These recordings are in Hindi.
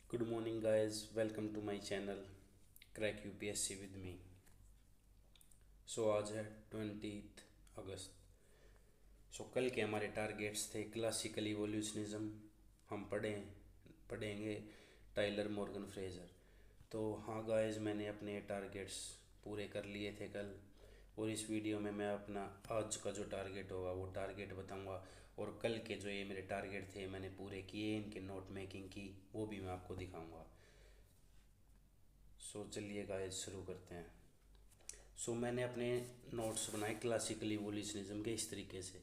Good morning, guys. Welcome to my channel Crack UPSC with me. आज है 20 अगस्त। कल के हमारे टारगेट्स थे क्लासिकल इवोल्यूशनिज्म। हम पढ़ेंगे टाइलर मॉर्गन फ्रेजर। तो हाँ गाइस, मैंने अपने टारगेट्स पूरे कर लिए थे कल, और इस वीडियो में मैं अपना आज का जो टारगेट होगा वो टारगेट बताऊंगा। और कल के जो ये मेरे टारगेट थे मैंने पूरे किए, इनकी नोट मेकिंग की, वो भी मैं आपको दिखाऊंगा। चलिए गाइस शुरू करते हैं। मैंने अपने नोट्स बनाए क्लासिकल इवोल्यूशनिज्म के इस तरीके से।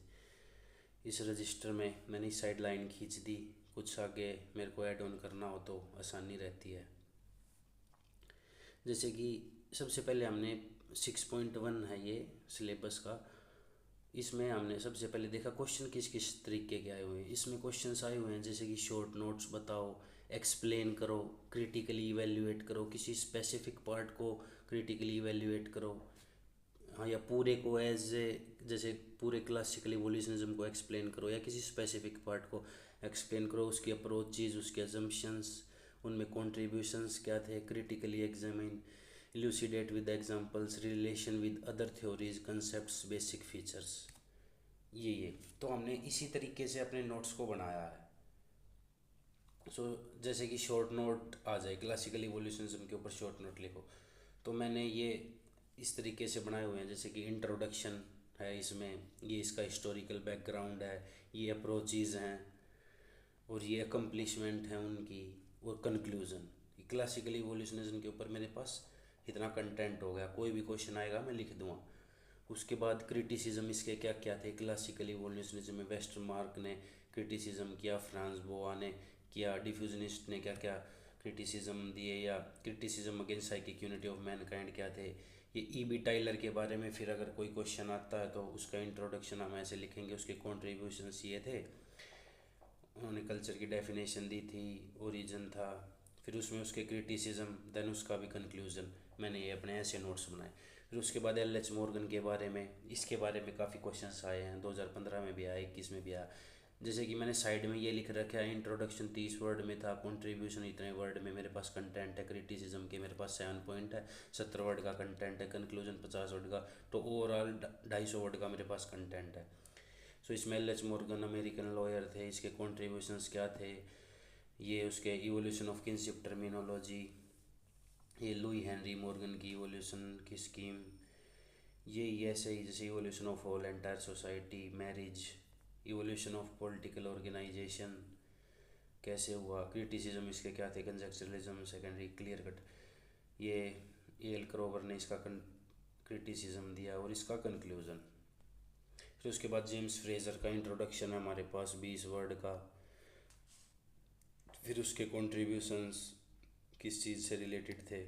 इस रजिस्टर में मैंने इस साइड लाइन खींच दी, कुछ आगे मेरे को ऐड ऑन करना हो तो आसानी रहती है। जैसे कि सबसे पहले हमने 6.1 है ये सिलेबस का। इसमें हमने सबसे पहले देखा क्वेश्चन किस किस तरीके के आए हुए हैं। इसमें क्वेश्चंस आए हुए हैं जैसे कि शॉर्ट नोट्स बताओ, एक्सप्लेन करो, क्रिटिकली इवेल्युएट करो, किसी स्पेसिफिक पार्ट को क्रिटिकली इवेल्युएट करो। हाँ, या पूरे को जैसे पूरे क्लासिकल इवोल्यूशनिज्म को एक्सप्लेन करो, या किसी स्पेसिफिक पार्ट को एक्सप्लेन करो, उसकी अप्रोचेज, उसके अजम्पशंस, उनमें कॉन्ट्रीब्यूशंस क्या थे, critically examine, इल्यूसिडेट with examples, relation with other theories, concepts, basic features. ये तो हमने इसी तरीके से अपने नोट्स को बनाया है। जैसे कि शॉर्ट नोट आ जाए, क्लासिकल इवोल्यूशनिज्म के ऊपर शॉर्ट नोट लिखो, तो मैंने ये इस तरीके से बनाए हुए हैं। जैसे कि इंट्रोडक्शन है इसमें, ये इसका हिस्टोरिकल बैकग्राउंड है, ये अप्रोचेज हैं, और ये अकम्पलिशमेंट हैं उनकी, और कंक्लूज़न। क्लासिकल इवोल्यूशनिज्म के ऊपर मेरे पास इतना कंटेंट हो गया, कोई भी क्वेश्चन आएगा मैं लिख दूँगा। उसके बाद क्रिटिसिज्म इसके क्या क्या थे। क्लासिकल इवोल्यूशनिज्म में वेस्टरमार्क ने क्रिटिसिज्म किया, फ्रांस बोआ ने किया, डिफ्यूजनिस्ट ने क्या क्या क्रिटिसिज्म दिए, या criticism against psychic unity of Mankind क्या थे। ये ई.बी. टाइलर के बारे में फिर अगर कोई क्वेश्चन आता है तो उसका इंट्रोडक्शन हम ऐसे लिखेंगे, उसके कॉन्ट्रीब्यूशंस ये थे, उन्होंने कल्चर की डेफिनेशन दी थी, ओरिजिन था, फिर उसमें उसके क्रिटिसिज्म, देन उसका भी कंक्लूजन। मैंने ये अपने ऐसे नोट्स बनाए। फिर उसके बाद एल.एच. मॉर्गन के बारे में, इसके बारे में काफ़ी क्वेश्चंस आए हैं, 2015 में भी आया, 21 में भी आया। जैसे कि मैंने साइड में ये लिख रखा है, इंट्रोडक्शन 30 वर्ड में था, कंट्रीब्यूशन इतने वर्ड में मेरे पास कंटेंट है, क्रिटिसिज्म के मेरे पास 7 पॉइंट है, 70 वर्ड का कंटेंट है, कंक्लूजन 50 वर्ड का, तो ओवरऑल 250 वर्ड का मेरे पास कंटेंट है। इसमें एल.एच. मॉर्गन अमेरिकन लॉयर थे, इसके कॉन्ट्रीब्यूशंस क्या थे, ये उसके इवोल्यूशन ऑफ किनशिप टर्मिनोलॉजी, ये लुई हेनरी मॉर्गन की इवोल्यूशन की स्कीम, ये ऐसे ही जैसे evolution of whole entire society, marriage, evolution of political organisation कैसे हुआ, क्रिटिसिज्म इसके क्या थे, कंजेक्चुरलिज्म सेकेंडरी क्लियर कट, ये एल क्रोवर ने इसका क्रिटिसिज्म दिया, और इसका कंक्लूजन। फिर उसके बाद जेम्स फ्रेजर का इंट्रोडक्शन है हमारे पास 20 वर्ड का। फिर उसके कॉन्ट्रीब्यूशंस किस चीज़ से रिलेटेड थे,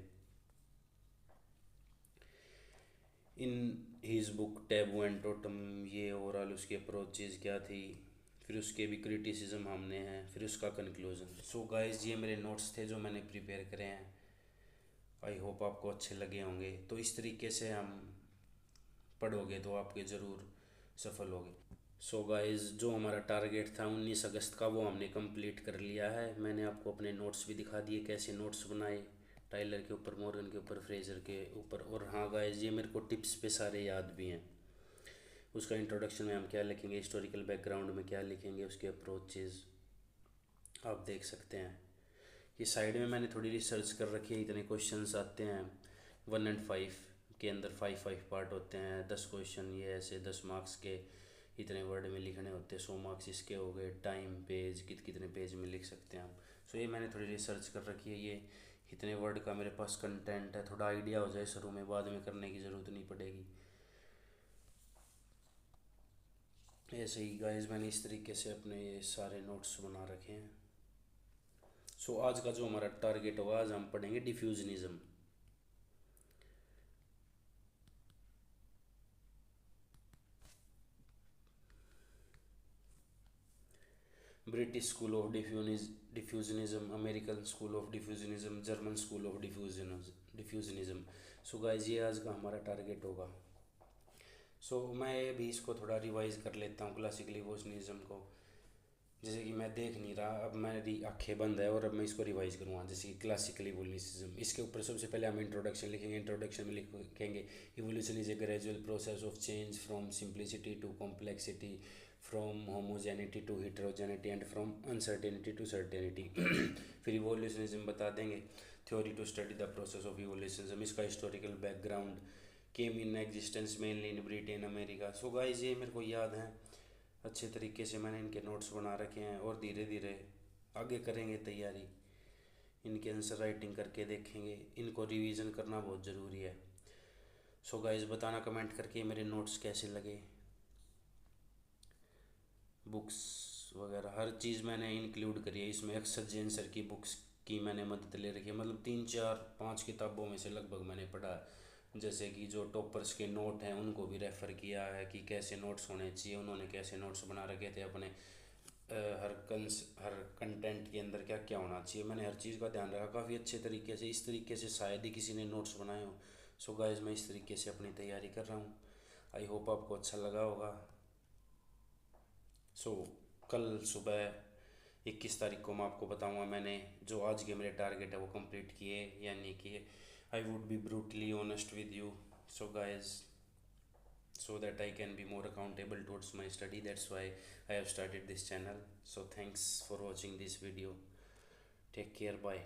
in his book taboo and totem, ये ओवरऑल उसकी अप्रोचेज क्या थी, फिर उसके भी क्रिटिसिज्म हमने हैं, फिर उसका कंक्लूजन। गाइस, ये मेरे नोट्स थे जो मैंने प्रिपेयर करे हैं। आई होप आपको अच्छे लगे होंगे। तो इस तरीके से हम पढ़ोगे तो आपके ज़रूर सफल होगे। गाइस, जो हमारा टारगेट था 19 अगस्त का, वो हमने कंप्लीट कर लिया है। मैंने आपको अपने नोट्स भी दिखा दिए, कैसे नोट्स बनाए टाइलर के ऊपर, मॉर्गन के ऊपर, फ्रेजर के ऊपर। और हाँ गाइस, ये मेरे को टिप्स पे सारे याद भी हैं। उसका इंट्रोडक्शन में हम क्या लिखेंगे, हिस्टोरिकल बैकग्राउंड में क्या लिखेंगे, उसके अप्रोचेज आप देख सकते हैं। ये साइड में मैंने थोड़ी रिसर्च कर रखी है, इतने क्वेश्चंस आते हैं 1 और 5 के अंदर, 5 पार्ट होते हैं, 10 क्वेश्चन, ये ऐसे 10 मार्क्स के इतने वर्ड में लिखने होते हैं, 100 मार्क्स इसके हो गए। टाइम, पेज, कितने पेज में लिख सकते हैं हम। ये मैंने थोड़ी रिसर्च कर रखी है। ये इतने वर्ड का मेरे पास कंटेंट है, थोड़ा आइडिया हो जाए शुरू में, बाद में करने की ज़रूरत नहीं पड़ेगी। ऐसे ही गाइस, मैंने इस तरीके से अपने ये सारे नोट्स बना रखे हैं। आज का जो हमारा टारगेट होगा, आज हम पढ़ेंगे diffusionism. British school of diffusionism, American school of diffusionism, German school of diffusionism. Guys, ये आज का हमारा टारगेट होगा। मैं भी इसको थोड़ा रिवाइज कर लेता हूँ, क्लासिकल इवोल्यूशनिज्म को। जैसे कि मैं देख नहीं रहा, अब मेरी आंखें बंद है और अब मैं इसको रिवाइज करूँगा। जैसे कि क्लासिकल इवोल्यूशनिज्म, इसके ऊपर सबसे पहले हम इंट्रोडक्शन लिखेंगे। इंट्रोडक्शन में लिखेंगे evolution is a gradual process of change from simplicity to complexity, from homogeneity to heterogeneity and from uncertainty to certainty. फिर इवोल्यूशनिज्म बता देंगे, theory to study the process of evolutionism, इसका historical background, came in existence mainly in Britain America. So guys ये मेरे को याद है अच्छे तरीके से, मैंने इनके नोट्स बना रखे हैं और धीरे धीरे आगे करेंगे तैयारी। इनके आंसर राइटिंग करके देखेंगे, इनको रिवीजन करना बहुत ज़रूरी है। सो गाइस बताना कमेंट करके मेरे नोट्स कैसे लगे, बुक्स वगैरह हर चीज़ मैंने इंक्लूड करी है इसमें। अक्सर जैन सर की बुक्स की मैंने मदद ले रखी है, मतलब 3 4 5 किताबों में से लगभग मैंने पढ़ा है। जैसे कि जो टॉपर्स के नोट हैं उनको भी रेफ़र किया है कि कैसे नोट्स होने चाहिए, उन्होंने कैसे नोट्स बना रखे थे अपने हर कंटेंट के अंदर क्या क्या होना चाहिए। मैंने हर चीज़ का ध्यान रखा काफ़ी अच्छे तरीके से, इस तरीके से शायद ही किसी ने नोट्स बनाए हो। सो गाइस मैं इस तरीके से अपनी तैयारी कर रहा हूँ, आई होप आपको अच्छा लगा होगा। सो कल सुबह 21 तारीख को मैं आपको बताऊंगा मैंने जो आज के मेरे टारगेट है वो कंप्लीट किए या नहीं किए। I would be brutally honest with you, so guys, so that I can be more accountable towards my study. That's why I have started this channel. So thanks for watching this video. Take care. Bye.